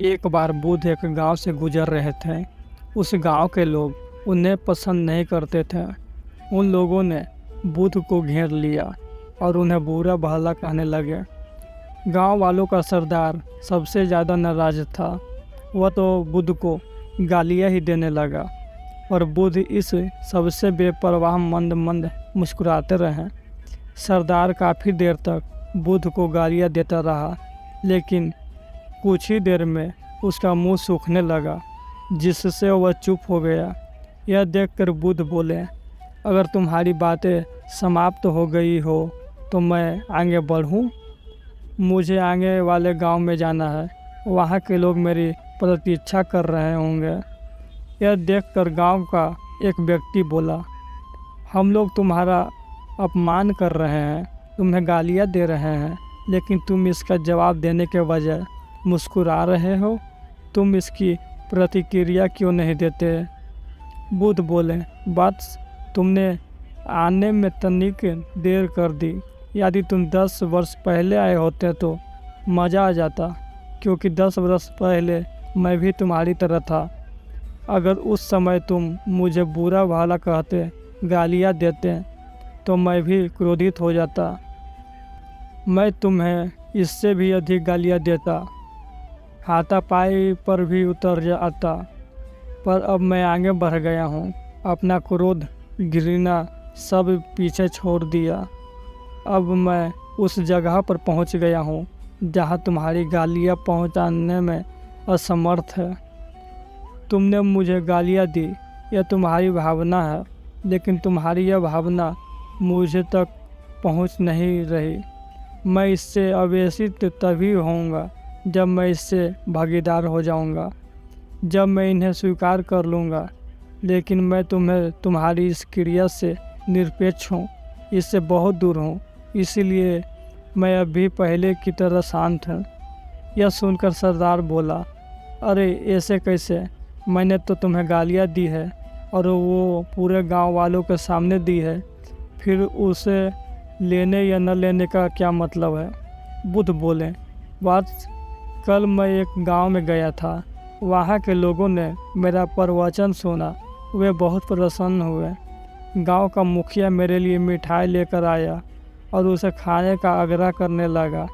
एक बार बुद्ध एक गांव से गुजर रहे थे। उस गांव के लोग उन्हें पसंद नहीं करते थे। उन लोगों ने बुद्ध को घेर लिया और उन्हें बुरा भला कहने लगे। गांव वालों का सरदार सबसे ज़्यादा नाराज था। वह तो बुद्ध को गालियाँ ही देने लगा और बुद्ध इस सबसे बेपरवाह मंद मंद मुस्कुराते रहे। सरदार काफ़ी देर तक बुद्ध को गालियाँ देता रहा, लेकिन कुछ ही देर में उसका मुंह सूखने लगा, जिससे वह चुप हो गया। यह देखकर बुद्ध बोले, अगर तुम्हारी बातें समाप्त हो गई हो तो मैं आगे बढ़ूं? मुझे आगे वाले गांव में जाना है, वहां के लोग मेरी प्रतीक्षा कर रहे होंगे। यह देखकर गांव का एक व्यक्ति बोला, हम लोग तुम्हारा अपमान कर रहे हैं, तुम्हें गालियां दे रहे हैं, लेकिन तुम इसका जवाब देने के बजाय मुस्कुरा रहे हो। तुम इसकी प्रतिक्रिया क्यों नहीं देते? बुद्ध बोले, बात तुमने आने में तनिक देर कर दी। यदि तुम 10 वर्ष पहले आए होते तो मज़ा आ जाता, क्योंकि 10 वर्ष पहले मैं भी तुम्हारी तरह था। अगर उस समय तुम मुझे बुरा भला कहते, गालियाँ देते, तो मैं भी क्रोधित हो जाता। मैं तुम्हें इससे भी अधिक गालियाँ देता, हाथापाई पर भी उतर जाता। पर अब मैं आगे बढ़ गया हूँ, अपना क्रोध घृणा सब पीछे छोड़ दिया। अब मैं उस जगह पर पहुँच गया हूँ जहाँ तुम्हारी गालियाँ पहुँचाने में असमर्थ है। तुमने मुझे गालियाँ दी, यह तुम्हारी भावना है, लेकिन तुम्हारी यह भावना मुझे तक पहुँच नहीं रही। मैं इससे आवेशित तभी होऊंगा जब मैं इससे भागीदार हो जाऊंगा, जब मैं इन्हें स्वीकार कर लूँगा। लेकिन मैं तुम्हारी इस क्रिया से निरपेक्ष हूँ, इससे बहुत दूर हूँ, इसीलिए मैं अभी पहले की तरह शांत हूँ। यह सुनकर सरदार बोला, अरे ऐसे कैसे? मैंने तो तुम्हें गालियाँ दी है और वो पूरे गांव वालों के सामने दी है, फिर उसे लेने या न लेने का क्या मतलब है? बुद्ध बोले, बात कल मैं एक गांव में गया था, वहाँ के लोगों ने मेरा प्रवचन सुना, वे बहुत प्रसन्न हुए। गांव का मुखिया मेरे लिए मिठाई लेकर आया और उसे खाने का आग्रह करने लगा।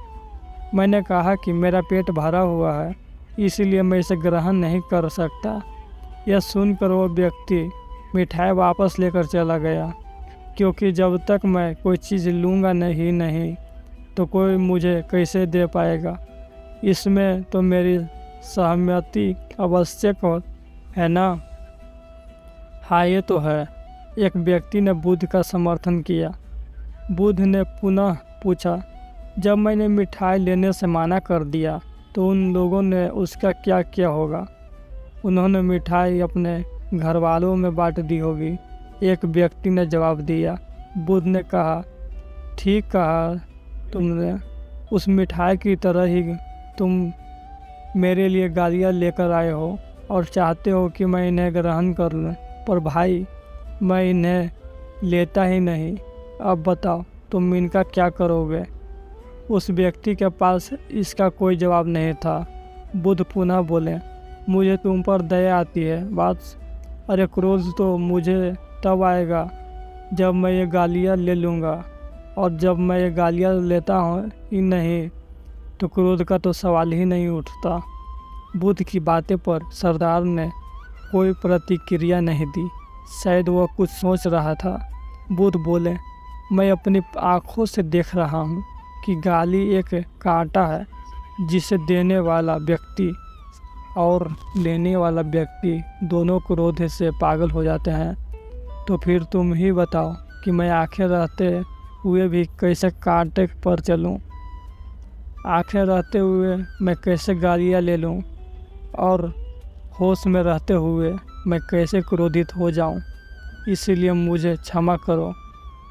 मैंने कहा कि मेरा पेट भरा हुआ है, इसीलिए मैं इसे ग्रहण नहीं कर सकता। यह सुनकर वो व्यक्ति मिठाई वापस लेकर चला गया, क्योंकि जब तक मैं कोई चीज़ लूँगा नहीं तो कोई मुझे कैसे दे पाएगा। इसमें तो मेरी सहमति आवश्यक है ना? हाँ, ये तो है। एक व्यक्ति ने बुद्ध का समर्थन किया। बुद्ध ने पुनः पूछा, जब मैंने मिठाई लेने से मना कर दिया तो उन लोगों ने उसका क्या किया होगा? उन्होंने मिठाई अपने घर वालों में बांट दी होगी, एक व्यक्ति ने जवाब दिया। बुद्ध ने कहा, ठीक कहा तुमने, उस मिठाई की तरह ही तुम मेरे लिए गालियाँ लेकर आए हो और चाहते हो कि मैं इन्हें ग्रहण कर लूँ, पर भाई मैं इन्हें लेता ही नहीं। अब बताओ तुम इनका क्या करोगे? उस व्यक्ति के पास इसका कोई जवाब नहीं था। बुद्ध पुनः बोले, मुझे तुम पर दया आती है बात, अरे क्रोध तो मुझे तब आएगा जब मैं ये गालियाँ ले लूँगा, और जब मैं ये गालियाँ लेता हूँ ही नहीं तो क्रोध का तो सवाल ही नहीं उठता। बुद्ध की बातें पर सरदार ने कोई प्रतिक्रिया नहीं दी, शायद वह कुछ सोच रहा था। बुद्ध बोले, मैं अपनी आँखों से देख रहा हूँ कि गाली एक कांटा है, जिसे देने वाला व्यक्ति और लेने वाला व्यक्ति दोनों क्रोध से पागल हो जाते हैं। तो फिर तुम ही बताओ कि मैं आँखें रहते हुए भी कैसे कांटे पर चलूँ? आँखें रहते हुए मैं कैसे गालियाँ ले लूँ, और होश में रहते हुए मैं कैसे क्रोधित हो जाऊँ? इसीलिए मुझे क्षमा करो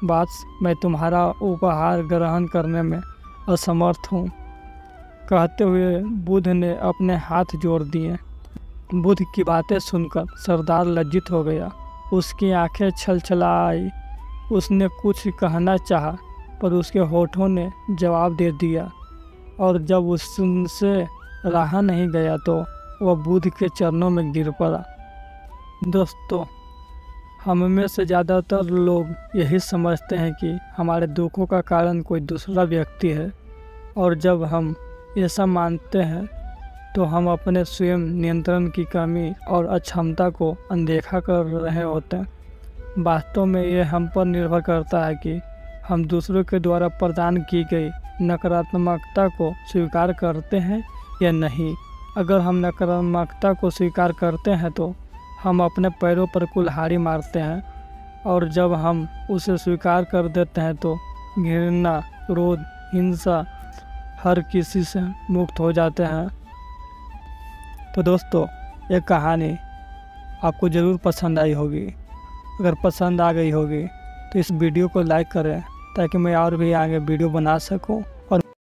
बात, मैं तुम्हारा उपहार ग्रहण करने में असमर्थ हूँ। कहते हुए बुद्ध ने अपने हाथ जोड़ दिए। बुद्ध की बातें सुनकर सरदार लज्जित हो गया, उसकी आंखें छलछलाई। उसने कुछ कहना चाहा, पर उसके होठों ने जवाब दे दिया, और जब उससे रहा नहीं गया तो वह बुद्ध के चरणों में गिर पड़ा। दोस्तों, हम में से ज़्यादातर लोग यही समझते हैं कि हमारे दुखों का कारण कोई दूसरा व्यक्ति है, और जब हम ऐसा मानते हैं तो हम अपने स्वयं नियंत्रण की कमी और अक्षमता को अनदेखा कर रहे होते हैं। वास्तव में यह हम पर निर्भर करता है कि हम दूसरों के द्वारा प्रदान की गई नकारात्मकता को स्वीकार करते हैं या नहीं। अगर हम नकारात्मकता को स्वीकार करते हैं तो हम अपने पैरों पर कुल्हाड़ी मारते हैं, और जब हम उसे स्वीकार कर देते हैं तो घृणा, क्रोध, हिंसा हर किसी से मुक्त हो जाते हैं। तो दोस्तों, ये कहानी आपको ज़रूर पसंद आई होगी। अगर पसंद आ गई होगी तो इस वीडियो को लाइक करें ताकि मैं और भी आगे वीडियो बना सकूं।